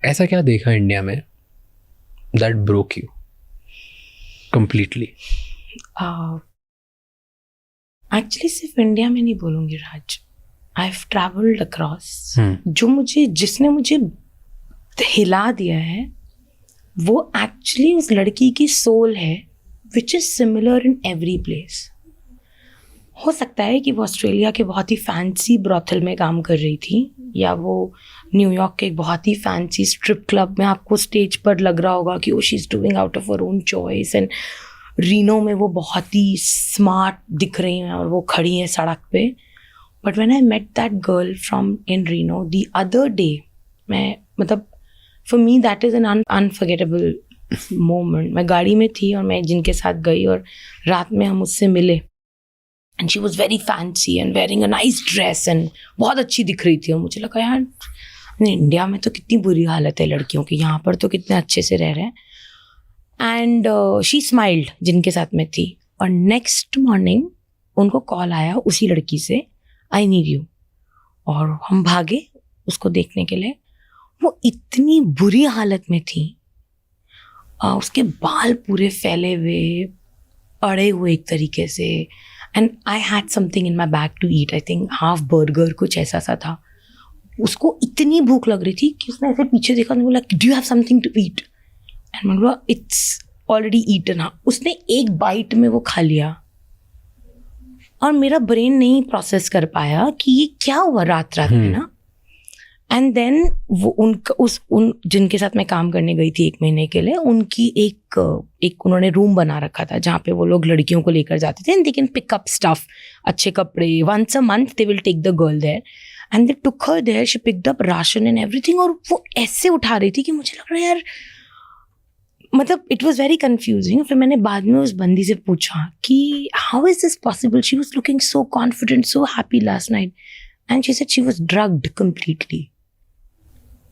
ऐसा क्या देखा इंडिया में that broke you completely? Actually सिर्फ इंडिया में नहीं बोलूँगी राज, आई हैव ट्रैवल्ड अक्रॉस। जिसने मुझे हिला दिया है वो एक्चुअली उस लड़की की सोल है, which is similar in every place. हो सकता है कि वो ऑस्ट्रेलिया के बहुत ही फैंसी ब्रॉथल में काम कर रही थी, या वो न्यूयॉर्क के एक बहुत ही फैंसी स्ट्रिप क्लब में आपको स्टेज पर लग रहा होगा कि वो she is doing out of her own choice, and Reno में वो बहुत ही स्मार्ट दिख रही हैं और वो खड़ी हैं सड़क पे। But when I met that girl from in Reno the other day, मैं मतलब for me that is an unforgettable moment. मैं गाड़ी में थी और मैं जिनके साथ गई और रात में हम उससे मिले, and she was very fancy and wearing a nice dress and बहुत अच्छी दिख रही थी। और मुझे लगा यार इंडिया में तो कितनी बुरी हालत है लड़कियों की, यहाँ पर तो कितने अच्छे से रह रहे हैं। एंड शी स्माइल्ड जिनके साथ में थी, और नेक्स्ट मॉर्निंग उनको कॉल आया उसी लड़की से, आई नीड यू। और हम भागे उसको देखने के लिए। वो इतनी बुरी हालत में थी, उसके बाल पूरे फैले हुए, अड़े हुए एक तरीके से, and I had something in my bag to eat, I think half burger कुछ ऐसा सा था। उसको इतनी भूख लग रही थी कि उसने ऐसे पीछे देखा और बोला do you have something to eat, and मैं बोला इट्स ऑलरेडी ईटन। उसने एक बाइट में वो खा लिया और मेरा ब्रेन नहीं प्रोसेस कर पाया कि ये क्या हुआ रात में ना। एंड देन वो उन जिनके साथ मैं काम करने गई थी 1 महीने के लिए, उनकी एक उन्होंने रूम बना रखा था जहाँ पे वो लोग लड़कियों को लेकर जाते थे, and they can pick up stuff, अच्छे कपड़े, once a month they will take the girl there, and they took her there, she picked up ration and everything. और वो ऐसे उठा रही थी कि मुझे लग रहा है यार, मतलब इट वॉज वेरी कन्फ्यूजिंग। फिर मैंने बाद में उस बंदी से पूछा कि how is this possible, she was looking so confident, so happy last night, and she said she was drugged completely.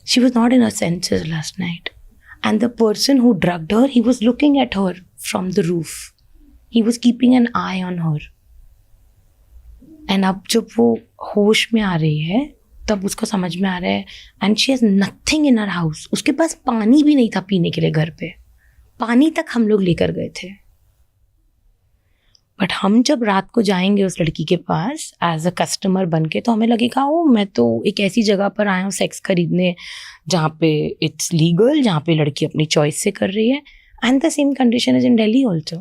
She was not in her senses last night. And the person who drugged her, he was looking at her from the roof. He was keeping an eye on her. And अब जब वो होश में आ रही है तब उसको समझ में आ रहा है, and she has nothing in her house. उसके पास पानी भी नहीं था पीने के लिए घर पे, पानी तक हम लोग लेकर गए थे। बट हम जब रात को जाएंगे उस लड़की के पास एज अ कस्टमर बन के, तो हमें लगेगा ओ मैं तो एक ऐसी जगह पर आया हूँ सेक्स खरीदने जहाँ पे इट्स लीगल, जहाँ पे लड़की अपनी चॉइस से कर रही है। And the same condition is in Delhi also.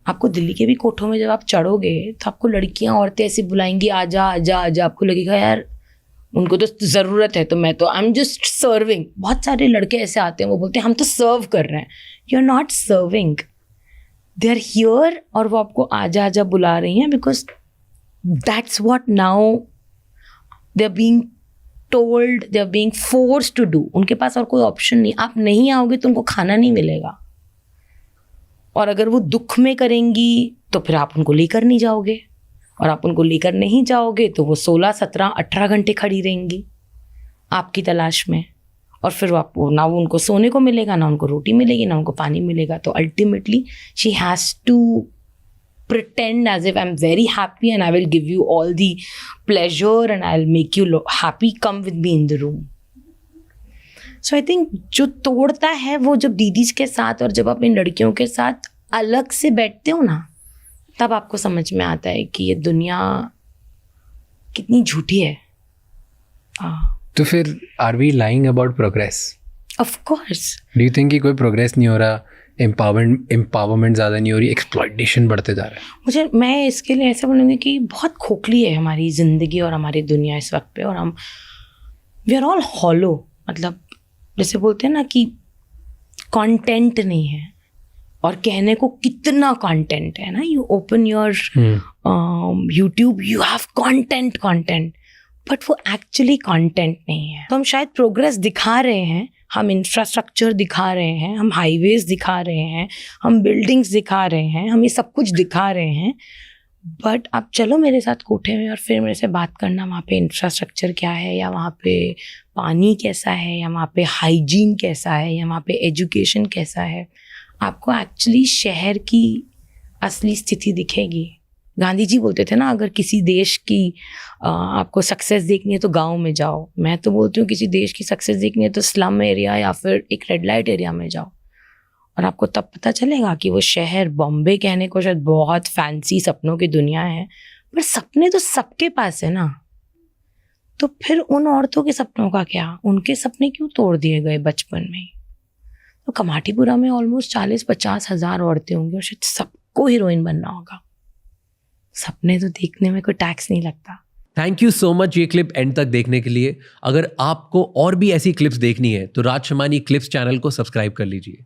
आपको दिल्ली के भी कोठों में जब आप चढ़ोगे तो आपको लड़कियाँ औरतें ऐसी बुलाएंगी आजा आजा आजा, आपको लगेगा यार उनको तो ज़रूरत है, तो मैं तो आई एम जस्ट सर्विंग। बहुत सारे लड़के ऐसे आते हैं, वो बोलते हैं हम तो सर्व कर रहे हैं। You are not serving, they are here, और वो आपको आजा आजा बुला रही हैं because that's what now they are being told, they are being forced to do. उनके पास और कोई ऑप्शन नहीं। आप नहीं आओगे तो उनको खाना नहीं मिलेगा, और अगर वो दुख में करेंगी तो फिर आप उनको लेकर नहीं जाओगे, और आप उनको लेकर नहीं जाओगे तो वो 16, 17, 18 घंटे खड़ी रहेंगी आपकी तलाश में, और फिर आपको ना वो उनको सोने को मिलेगा, ना उनको रोटी मिलेगी, ना उनको पानी मिलेगा। तो ultimately she has to pretend as if I'm very happy and I will give you all the pleasure and I'll make you happy, come with me in the room. So I think जो तोड़ता है वो जब दीदीज के साथ और जब आप इन लड़कियों के साथ अलग से बैठते हो ना, तब आपको समझ में आता है कि ये दुनिया कितनी झूठी है। तो फिर are we lying about progress? Of course. Do you think कि कोई प्रोग्रेस नहीं हो रहा, एम्पावरमेंट ज़्यादा नहीं हो रही, एक्सप्लॉइटेशन बढ़ते जा रहा है? मैं इसके लिए ऐसे बोलूँगी कि बहुत खोखली है हमारी ज़िंदगी और हमारी दुनिया इस वक्त पे, और हम वी आर ऑल हॉलो। मतलब जैसे बोलते हैं ना कि कंटेंट नहीं है, और कहने को कितना कंटेंट है ना, you open your YouTube, you have content, but वो एक्चुअली कंटेंट नहीं है। तो हम शायद प्रोग्रेस दिखा रहे हैं, हम इंफ्रास्ट्रक्चर दिखा रहे हैं, हम हाईवेज दिखा रहे हैं, हम बिल्डिंग्स दिखा रहे हैं, हम ये सब कुछ दिखा रहे हैं, बट आप चलो मेरे साथ कोठे में और फिर मेरे से बात करना वहाँ पे इंफ्रास्ट्रक्चर क्या है, या वहाँ पे पानी कैसा है, या वहाँ पे हाइजीन कैसा है, या वहाँ पे एजुकेशन कैसा है। आपको एक्चुअली शहर की असली स्थिति दिखेगी। गांधी जी बोलते थे ना, अगर किसी देश की आपको सक्सेस देखनी है तो गांव में जाओ। मैं तो बोलती हूँ किसी देश की सक्सेस देखनी है तो स्लम एरिया या फिर एक रेड लाइट एरिया में जाओ, और आपको तब पता चलेगा कि वो शहर, बॉम्बे कहने को शायद बहुत फैंसी सपनों की दुनिया है, पर सपने तो सबके पास है ना। तो फिर उन औरतों के सपनों का क्या? उनके सपने क्यों तोड़ दिए गए बचपन में? तो कमाटीपुरा में ऑलमोस्ट 40-50 हज़ार औरतें होंगी और शायद सबको हीरोइन बनना होगा। सपने तो देखने में कोई टैक्स नहीं लगता। थैंक यू सो मच ये क्लिप एंड तक देखने के लिए। अगर आपको और भी ऐसी क्लिप्स देखनी है तो राज शमानी क्लिप्स चैनल को सब्सक्राइब कर लीजिए।